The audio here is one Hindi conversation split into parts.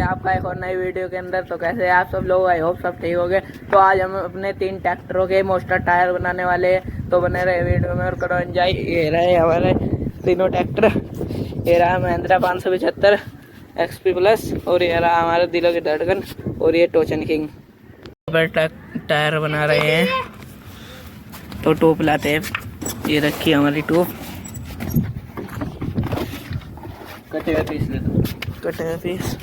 हैं आपका एक और नई वीडियो के अंदर। तो कैसे हैं आप सब लोग? आई होप सब ठीक हो गए। तो आज हम अपने 3 ट्रैक्टरों के मोस्टर टायर बनाने वाले हैं, तो बने रहे वीडियो में और करो एंजॉय। ये रहे हमारे तीनों ट्रैक्टर। ये रहा महिंद्रा 575 XP प्लस, और ये रहा हमारे दिलों की धड़कन, और ये टोचन किंग। टायर बना रहे हैं, तो टोप लाते हैं। ये रखी हमारी टोप, कटे हुए पीस ले दो। कटे हुए पीस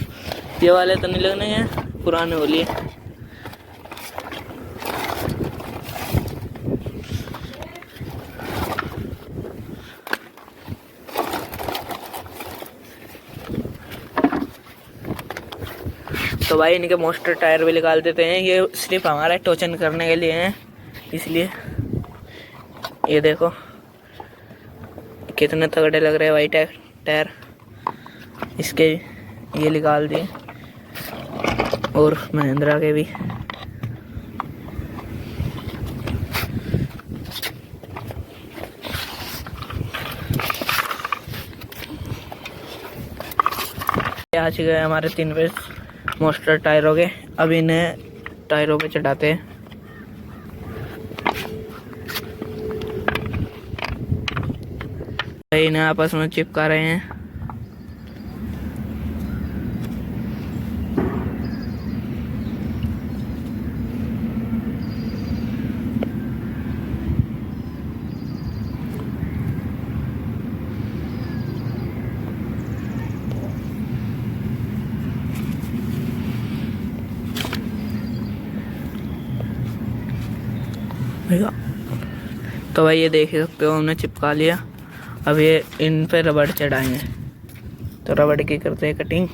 ये वाले तो नहीं लगने हैं, पुराने हो लिए। तो भाई इनके मोस्टर टायर भी निकाल देते हैं। ये सिर्फ हमारा टोचन करने के लिए हैं, इसलिए ये देखो कितने तगड़े लग रहे हैं भाई टायर इसके। ये निकाल दिए, और महिंद्रा के भी। आ चुके हैं हमारे 3 पीस मोस्टर टायरों के। अब इन्हें टायरों पे चढ़ाते हैं। इन्हें आपस में चिपका रहे हैं। तो भाई ये देख सकते हो, हमने चिपका लिया। अब ये इन पे रबड़ चढ़ाएंगे। तो रबड़ की करते हैं कटिंग।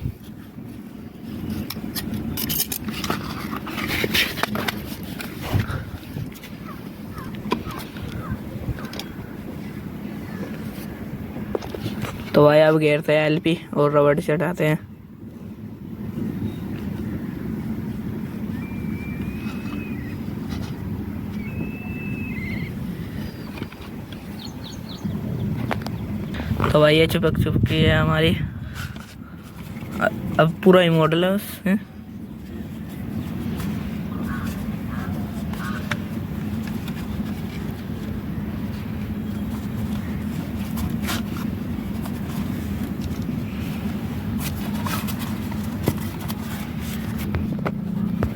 तो भाई अब घेरते हैं LP और रबड़ चढ़ाते हैं। तो भाई ये चिपक चुकी है हमारी। अब पूरा ही मॉडल है उसमें।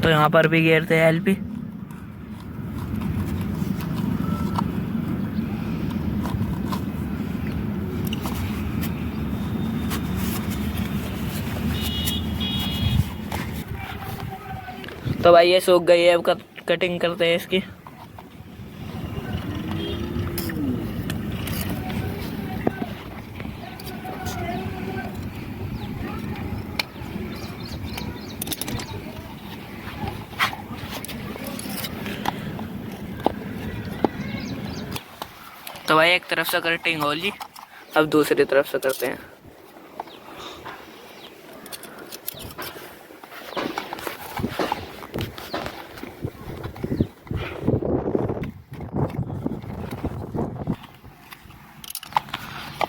तो यहाँ पर भी घेरते हैं LP। तो भाई ये सूख गई है, अब कटिंग करते हैं इसकी। तो भाई एक तरफ से कटिंग हो ली, अब दूसरी तरफ से करते हैं।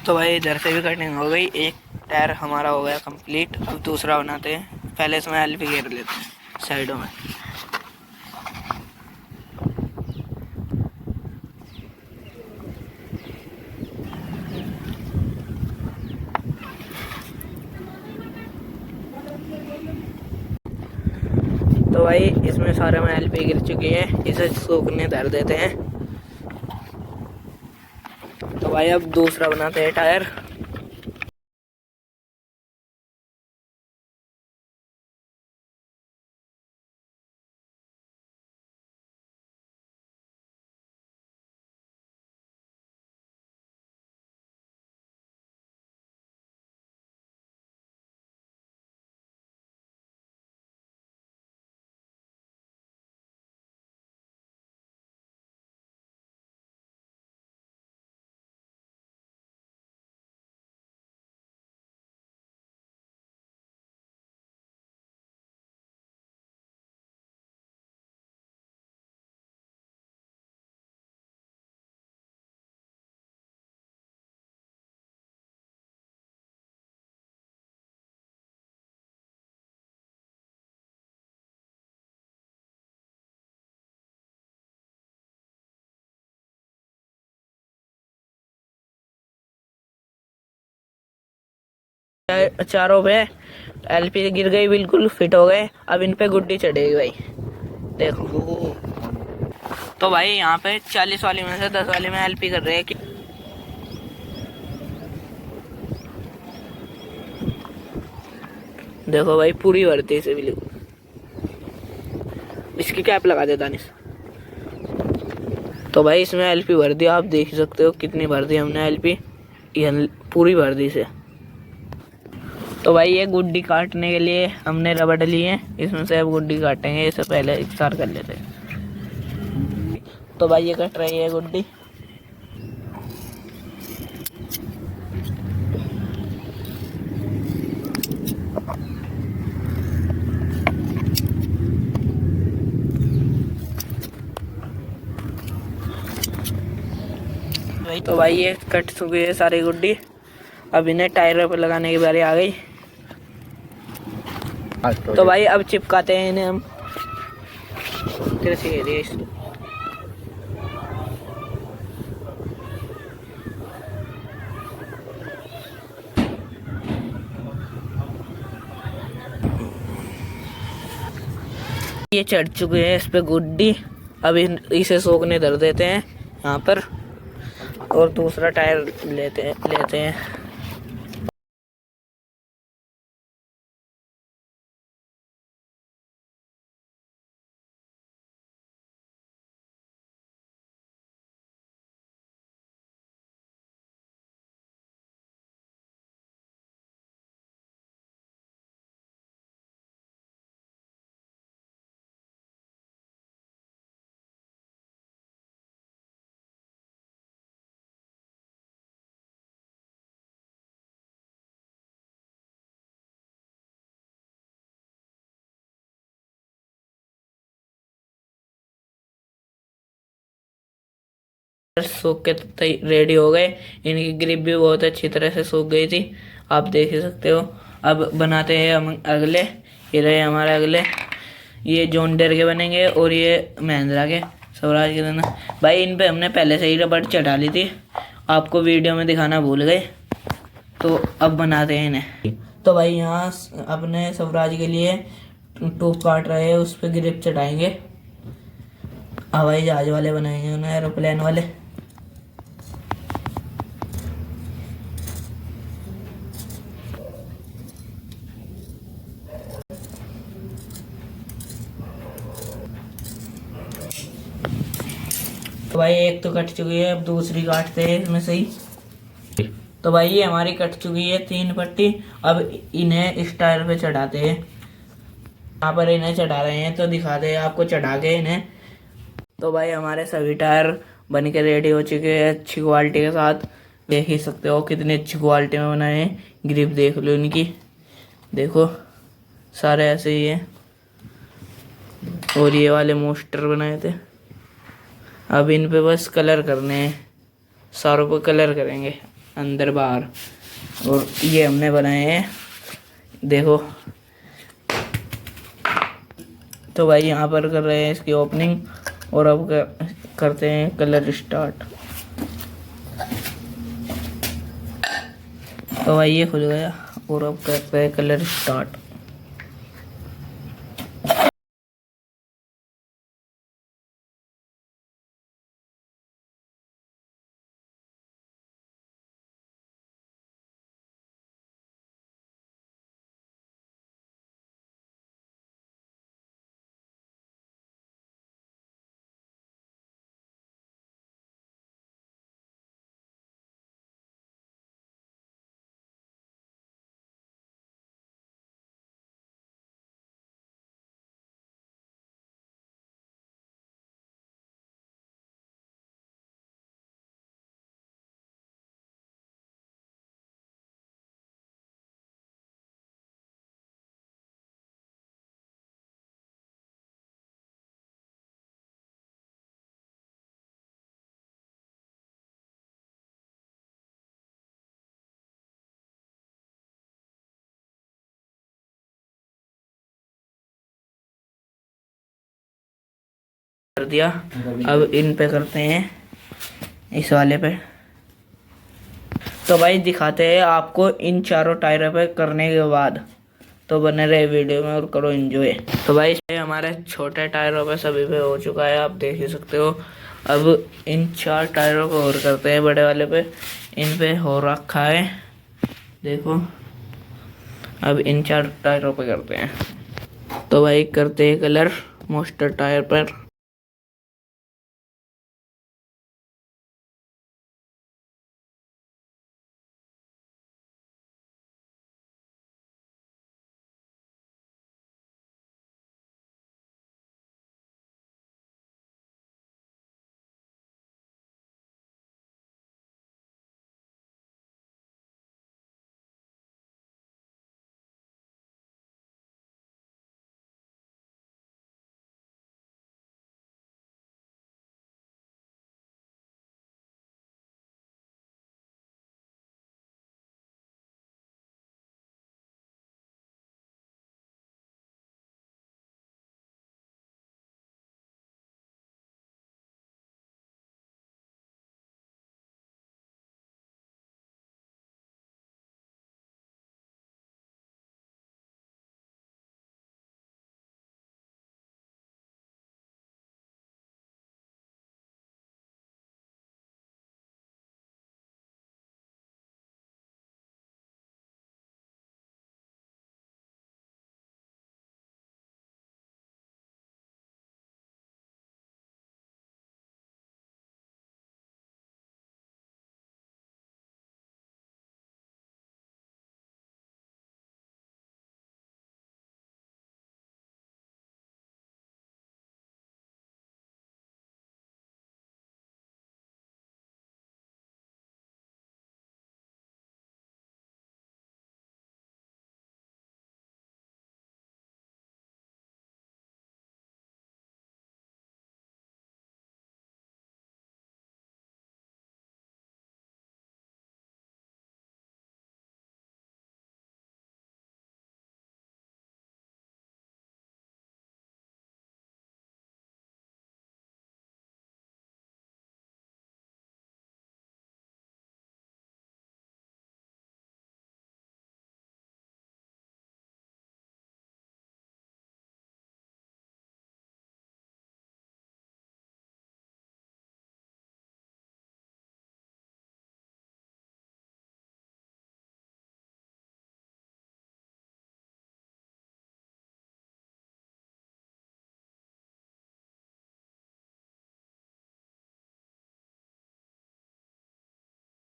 तो भाई इधर से भी कटिंग हो गई। एक टायर हमारा हो गया कंप्लीट। अब दूसरा बनाते हैं। पहले इसमें LP घेर लेते हैं साइडों में। तो भाई इसमें सारे में LP गिर चुकी है, इसे सूखने धर देते हैं। तो भाई अब दूसरा बनाते हैं टायर। चारों पे एलपी गिर गई, बिल्कुल फिट हो गए। अब इन पे गुड्डी चढ़ेगी भाई, देखो। तो भाई यहाँ पे 40 वाली में से 10 वाली में एलपी कर रहे हैं कि देखो भाई पूरी भरती है इसे बिल्कुल। इसकी कैप लगा दे दानिश। तो भाई इसमें एलपी भर दिया, आप देख सकते हो कितनी भर दी हमने एलपी, ये पूरी भर दी इसे। तो भाई ये गुड्डी काटने के लिए हमने रबड़ ली है, इसमें से अब गुड्डी काटेंगे। इसे पहले इकसार कर लेते हैं। तो भाई ये कट रही है गुड्डी। तो भाई ये कट चुकी है सारी गुड्डी। अब इन्हें टायर पर लगाने की बारी आ गई। तो भाई अब चिपकाते हैं इन्हें हम। कैसे ये चढ़ चुके हैं इस पे गुड्डी। अब इसे सोखने धर देते हैं यहाँ पर, और दूसरा टायर लेते हैं। सूख के रेडी हो गए। इनकी ग्रिप भी बहुत अच्छी तरह से सूख गई थी, आप देख ही सकते हो। अब बनाते हैं हम अगले। ये रहे हमारे अगले, ये जॉन डीयर के बनेंगे और ये महिंद्रा के, स्वराज के देना। भाई इन पे हमने पहले से ही रबड़ चढ़ा ली थी, आपको वीडियो में दिखाना भूल गए। तो अब बनाते हैं इन्हें। तो भाई यहाँ अपने स्वराज के लिए टूब काट रहे हैं, उस पर ग्रिप चढ़ाएंगे। हवाई जहाज वाले बनाएंगे उन्हें, एरोप्लेन वाले। तो भाई एक तो कट चुकी है, अब दूसरी काटते हैं इसमें से ही। तो भाई ये हमारी कट चुकी है 3 पट्टी। अब इन्हें इस टायर पे चढ़ाते हैं। यहाँ पर इन्हें चढ़ा रहे हैं, तो दिखाते हैं आपको चढ़ा के इन्हें। तो भाई हमारे सभी टायर बन के रेडी हो चुके हैं अच्छी क्वालिटी के साथ। देख ही सकते हो कितनी अच्छी क्वालिटी में बनाए हैं। ग्रिप देख लो इनकी, देखो सारे ऐसे ही हैं। और ये वाले मोस्टर बनाए थे। अब इन पे बस कलर करने हैं, सारों पे कलर करेंगे अंदर बाहर। और ये हमने बनाए हैं, देखो। तो भाई यहाँ पर कर रहे हैं इसकी ओपनिंग, और अब करते हैं कलर स्टार्ट। तो भाई ये खुल गया, और अब करते हैं कलर स्टार्ट। कर दिया। अब इन पे करते हैं, इस वाले पे। तो भाई दिखाते हैं आपको इन चारों टायरों पे करने के बाद। तो बने रहे वीडियो में और करो एंजॉय। तो भाई हमारे छोटे टायरों पे सभी पे हो चुका है, आप देख ही सकते हो। अब इन 4 टायरों को और करते हैं, बड़े वाले पे इन पे हो रखा है, देखो। अब इन 4 टायरों पे करते हैं। तो भाई करते हैं कलर मोस्टर टायर पर।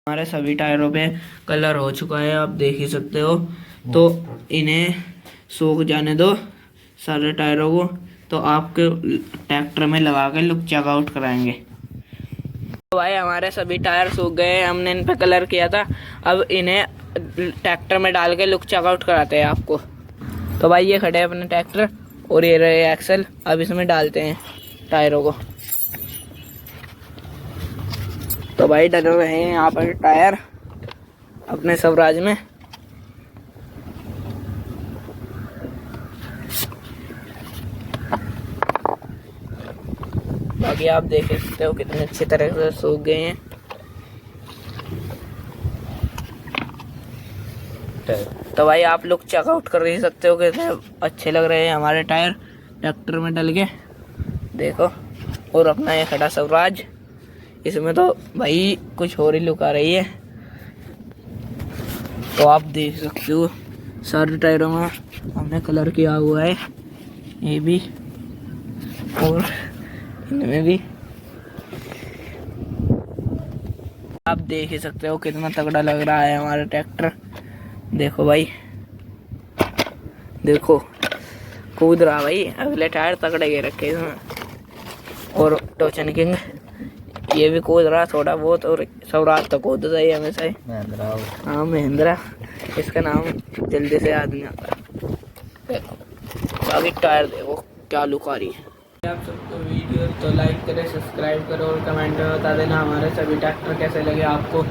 हमारे सभी टायरों पे कलर हो चुका है, आप देख ही सकते हो। तो इन्हें सूख जाने दो सारे टायरों को, तो आपके ट्रैक्टर में लगा के लुक चेकआउट कराएंगे। तो भाई हमारे सभी टायर सूख गए, हमने इन पे कलर किया था। अब इन्हें ट्रैक्टर में डाल के लुक चेकआउट कराते हैं आपको। तो भाई ये खड़े हैं अपने ट्रैक्टर और ये रहे एक्सल। अब इसमें डालते हैं टायरों को। तो भाई डले हुए हैं यहाँ पर टायर अपने स्वराज में। बाकी आप देख सकते हो कितने अच्छी तरह से सूख गए हैं। तो भाई आप लोग चेकआउट कर ही सकते हो कितने अच्छे लग रहे हैं हमारे टायर ट्रैक्टर में डल के, देखो। और अपना ये खड़ा स्वराज, इसमें तो भाई कुछ और ही लुक आ रही है। तो आप देख सकते हो सारे टायरों में हमने कलर किया हुआ है, ये भी और इनमें भी। आप देख ही सकते हो कितना तगड़ा लग रहा है हमारा ट्रैक्टर। देखो भाई, देखो कूद रहा भाई, अगले टायर तगड़े के रखे इसमें। और टोचन किंग ये भी कूद रहा थोड़ा बहुत, और स्वराज तो कूदता ही हमेशा ही। हाँ महिंद्रा, इसका नाम जल्दी से याद नहीं आता। देखो बाकी टायर देखो क्या लुक आ रही है। आप सबको वीडियो तो लाइक करें, सब्सक्राइब करो और कमेंट में बता देना हमारे सभी ट्रैक्टर कैसे लगे आपको।